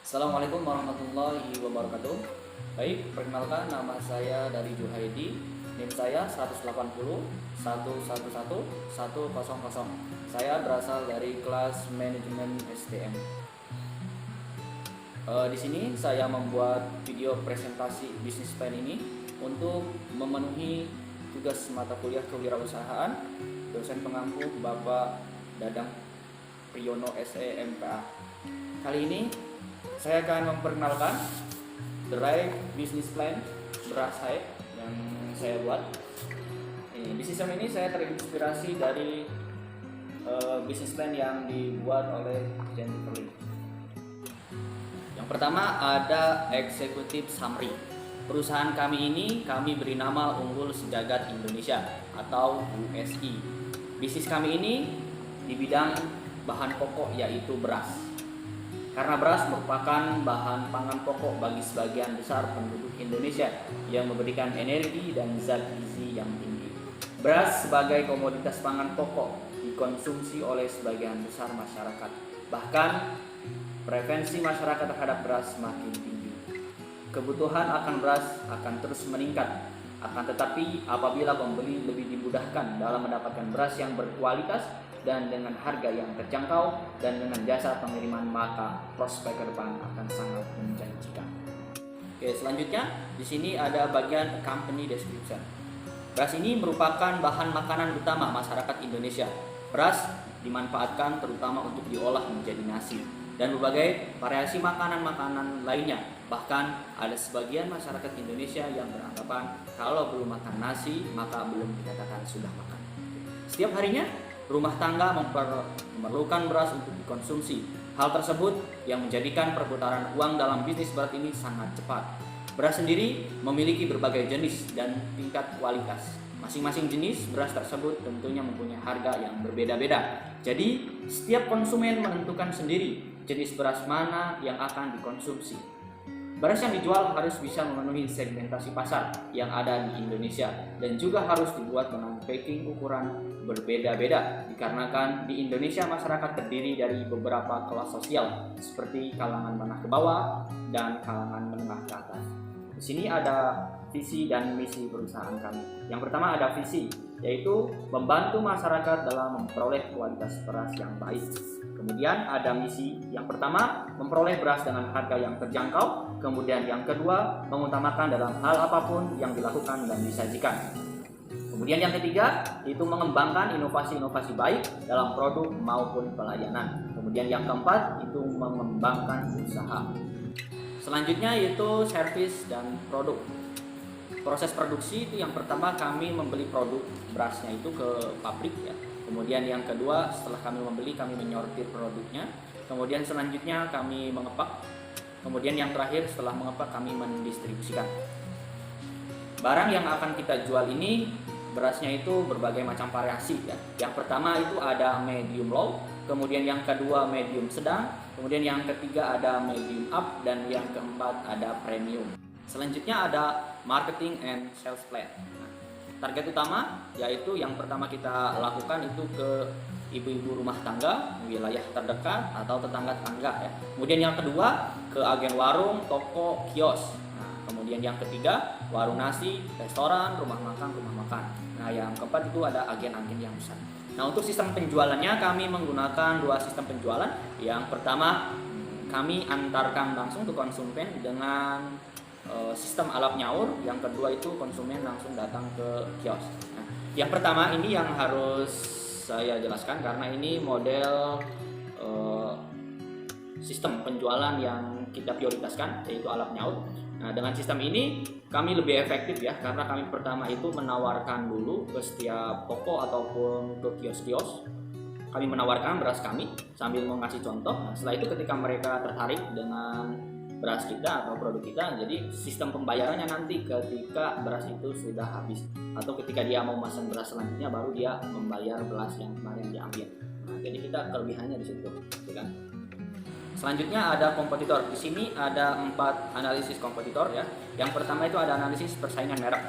Assalamualaikum warahmatullahi wabarakatuh. Baik, perkenalkan nama saya dari Juhaidi. NIM saya 180 111 100. Saya berasal dari kelas manajemen STM. Di sini saya membuat video presentasi bisnis plan ini untuk memenuhi tugas mata kuliah kewirausahaan dosen pengampu Bapak Dadang Priyono SE MPA. Kali ini saya akan memperkenalkan The Right Business Plan beras hype yang saya buat. Di sistem ini saya terinspirasi dari business plan yang dibuat oleh Jennifer Lee. Yang pertama ada Executive Summary. Perusahaan kami ini kami beri nama Unggul Sejagat Indonesia atau USI. Bisnis kami ini di bidang bahan pokok yaitu beras. Karena beras merupakan bahan pangan pokok bagi sebagian besar penduduk Indonesia yang memberikan energi dan zat gizi yang tinggi. Beras sebagai komoditas pangan pokok dikonsumsi oleh sebagian besar masyarakat. Bahkan preferensi masyarakat terhadap beras makin tinggi. Kebutuhan akan beras akan terus meningkat. Akan tetapi apabila pembeli lebih dimudahkan dalam mendapatkan beras yang berkualitas dan dengan harga yang terjangkau dan dengan jasa pengiriman, maka prospek ke depan akan sangat menjanjikan. Oke, selanjutnya di sini ada bagian company description. Beras ini merupakan bahan makanan utama masyarakat Indonesia. Beras dimanfaatkan terutama untuk diolah menjadi nasi dan berbagai variasi makanan-makanan lainnya. Bahkan ada sebagian masyarakat Indonesia yang beranggapan kalau belum makan nasi maka belum dikatakan sudah makan. Setiap harinya rumah tangga memerlukan beras untuk dikonsumsi. Hal tersebut yang menjadikan perputaran uang dalam bisnis beras ini sangat cepat. Beras sendiri memiliki berbagai jenis dan tingkat kualitas. Masing-masing jenis beras tersebut tentunya mempunyai harga yang berbeda-beda. Jadi, setiap konsumen menentukan sendiri jenis beras mana yang akan dikonsumsi. Beras yang dijual harus bisa memenuhi segmentasi pasar yang ada di Indonesia dan juga harus dibuat dengan packing ukuran berbeda-beda dikarenakan di Indonesia masyarakat terdiri dari beberapa kelas sosial seperti kalangan menengah ke bawah dan kalangan menengah ke atas. Di sini ada visi dan misi perusahaan kami. Yang pertama ada visi, yaitu membantu masyarakat dalam memperoleh kualitas beras yang baik. Kemudian ada misi, yang pertama memperoleh beras dengan harga yang terjangkau. Kemudian yang kedua mengutamakan dalam hal apapun yang dilakukan dan disajikan. Kemudian yang ketiga itu mengembangkan inovasi-inovasi baik dalam produk maupun pelayanan. Kemudian yang keempat itu mengembangkan usaha. Selanjutnya yaitu servis dan produk. Proses produksi itu yang pertama kami membeli produk berasnya itu ke pabrik ya. Kemudian yang kedua setelah kami membeli kami menyortir produknya. Kemudian selanjutnya kami mengepak. Kemudian yang terakhir setelah mengepak kami mendistribusikan. Barang yang akan kita jual ini berasnya itu berbagai macam variasi ya. Yang pertama itu ada medium low, kemudian yang kedua medium sedang, kemudian yang ketiga ada medium up dan yang keempat ada premium. Selanjutnya ada marketing and sales plan. Nah, target utama yaitu yang pertama kita lakukan itu ke ibu-ibu rumah tangga, wilayah terdekat atau tetangga-tetangga ya. Kemudian yang kedua ke agen warung, toko, kios. Nah, kemudian yang ketiga warung nasi, restoran, rumah makan. Nah, yang keempat itu ada agen-agen yang besar. Nah, untuk sistem penjualannya kami menggunakan dua sistem penjualan. Yang pertama kami antarkan langsung ke konsumen dengan sistem alap nyaur. Yang kedua itu konsumen langsung datang ke kios. Nah, yang pertama ini yang harus saya jelaskan karena ini model sistem penjualan yang kita prioritaskan yaitu alap nyaur. Nah, dengan sistem ini kami lebih efektif ya karena kami pertama itu menawarkan dulu ke setiap toko ataupun ke kios-kios. Kami menawarkan beras kami sambil mengasih contoh. Nah, setelah itu ketika mereka tertarik dengan beras kita atau produk kita, jadi sistem pembayarannya nanti ketika beras itu sudah habis atau ketika dia mau pesan beras selanjutnya baru dia membayar beras yang kemarin diambil. Nah, jadi kita kelebihannya di situ, gitu kan? Selanjutnya ada kompetitor. Di sini ada 4 analisis kompetitor ya. Yang pertama itu ada analisis persaingan merek.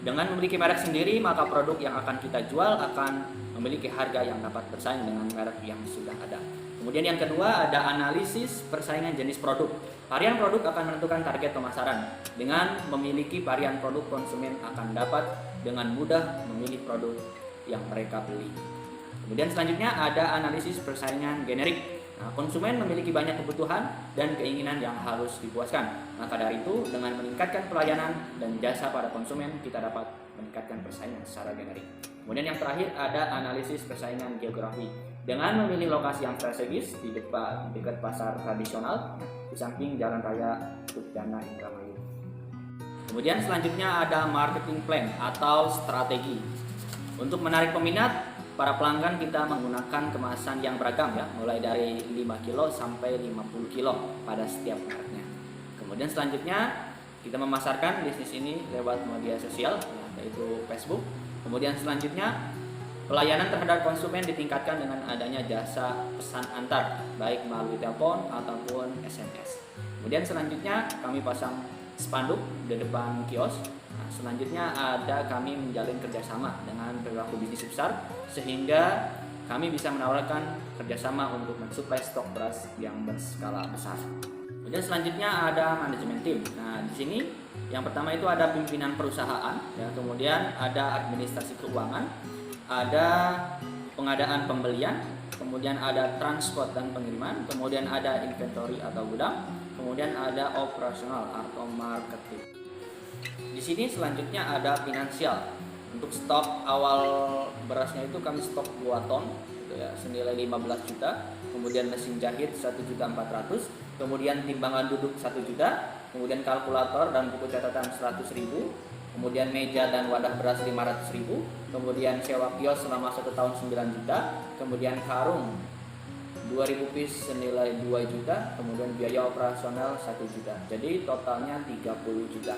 Dengan memiliki merek sendiri, maka produk yang akan kita jual akan memiliki harga yang dapat bersaing dengan merek yang sudah ada. Kemudian yang kedua ada analisis persaingan jenis produk. Varian produk akan menentukan target pemasaran. Dengan memiliki varian produk, konsumen akan dapat dengan mudah memilih produk yang mereka beli. Kemudian selanjutnya ada analisis persaingan generik. Nah, konsumen memiliki banyak kebutuhan dan keinginan yang harus dipuaskan. Maka dari itu, dengan meningkatkan pelayanan dan jasa pada konsumen, kita dapat meningkatkan persaingan secara generik. Kemudian yang terakhir ada analisis persaingan geografi. Dengan memilih lokasi yang strategis di dekat pasar tradisional, di samping jalan raya Udana Indramayu. Kemudian selanjutnya ada marketing plan atau strategi. Untuk menarik peminat, para pelanggan kita menggunakan kemasan yang beragam ya, mulai dari 5 kilo sampai 50 kilo pada setiap mereknya. Kemudian selanjutnya kita memasarkan bisnis ini lewat media sosial, yaitu Facebook. Kemudian selanjutnya pelayanan terhadap konsumen ditingkatkan dengan adanya jasa pesan antar, baik melalui telepon ataupun SMS. Kemudian selanjutnya kami pasang spanduk di depan kios. Nah, selanjutnya ada kami menjalin kerjasama dengan pelaku bisnis besar, sehingga kami bisa menawarkan kerjasama untuk mensuplai stok beras yang berskala besar. Kemudian selanjutnya ada manajemen tim. Nah, di sini yang pertama itu ada pimpinan perusahaan, ya, kemudian ada administrasi keuangan, ada pengadaan pembelian, kemudian ada transport dan pengiriman, kemudian ada inventory atau gudang, kemudian ada operasional atau marketing. Di sini selanjutnya ada finansial. Untuk stok awal berasnya itu kami stok 2 ton gitu ya, senilai 15 juta, kemudian mesin jahit 1.400.000, kemudian timbangan duduk 1 juta, kemudian kalkulator dan buku catatan 100.000, kemudian meja dan wadah beras 500.000, kemudian sewa kios selama 1 tahun 9 juta, kemudian karung 2.000 piece senilai 2 juta, kemudian biaya operasional 1 juta. Jadi totalnya 30 juta.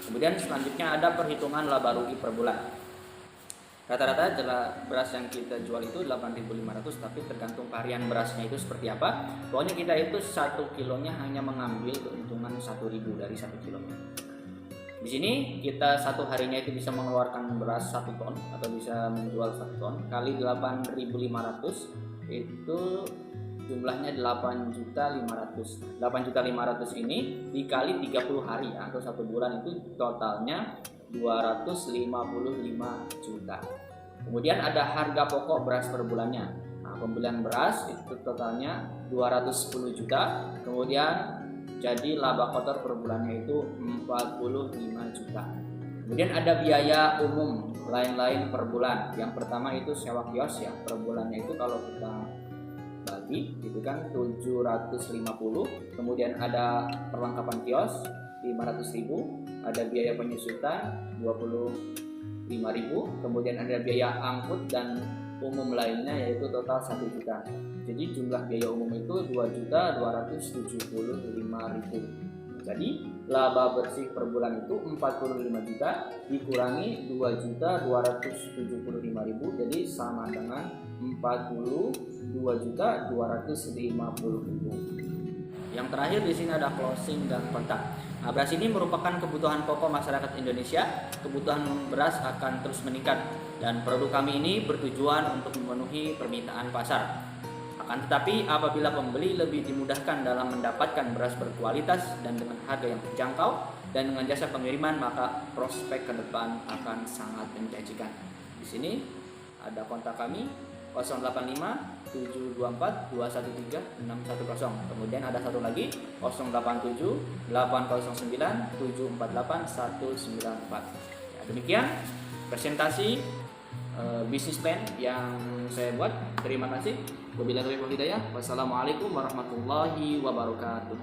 Kemudian selanjutnya ada perhitungan laba rugi per bulan. Rata-rata beras yang kita jual itu 8.500, tapi tergantung varian berasnya itu seperti apa. Pokoknya kita itu 1 kilonya hanya mengambil keuntungan 1.000 dari 1 kilonya. Di sini kita satu harinya itu bisa mengeluarkan beras 1 ton atau bisa menjual 1 ton kali 8.500 itu jumlahnya 8.500.000. 8.500.000 ini dikali 30 hari atau 1 bulan itu totalnya 255 juta. Kemudian ada harga pokok beras per bulannya. Nah, pembelian beras itu totalnya 210 juta. Kemudian jadi laba kotor per bulannya itu 45 juta. Kemudian ada biaya umum lain-lain per bulan. Yang pertama itu sewa kios ya, per bulannya itu kalau kita bagi itu kan 750. Kemudian ada perlengkapan kios 500.000, ada biaya penyusutan 25.000, kemudian ada biaya angkut dan umum lainnya yaitu total 1 juta. Jadi jumlah biaya umum itu 2.275.000. Jadi laba bersih per bulan itu 45 juta dikurangi 2.275.000, jadi sama dengan 42.250.000. Yang terakhir di sini ada closing dan kontak. Nah, beras ini merupakan kebutuhan pokok masyarakat Indonesia. Kebutuhan beras akan terus meningkat dan produk kami ini bertujuan untuk memenuhi permintaan pasar. Akan tetapi apabila pembeli lebih dimudahkan dalam mendapatkan beras berkualitas dan dengan harga yang terjangkau dan dengan jasa pengiriman, maka prospek ke depan akan sangat menjanjikan. Di sini ada kontak kami 085 724 213 610. Kemudian ada satu lagi 087 809 748 194. Ya, demikian presentasi bisnis plan yang saya buat. Terima kasih. Wabillahi taufiq wal hidayah. Wassalamualaikum warahmatullahi wabarakatuh.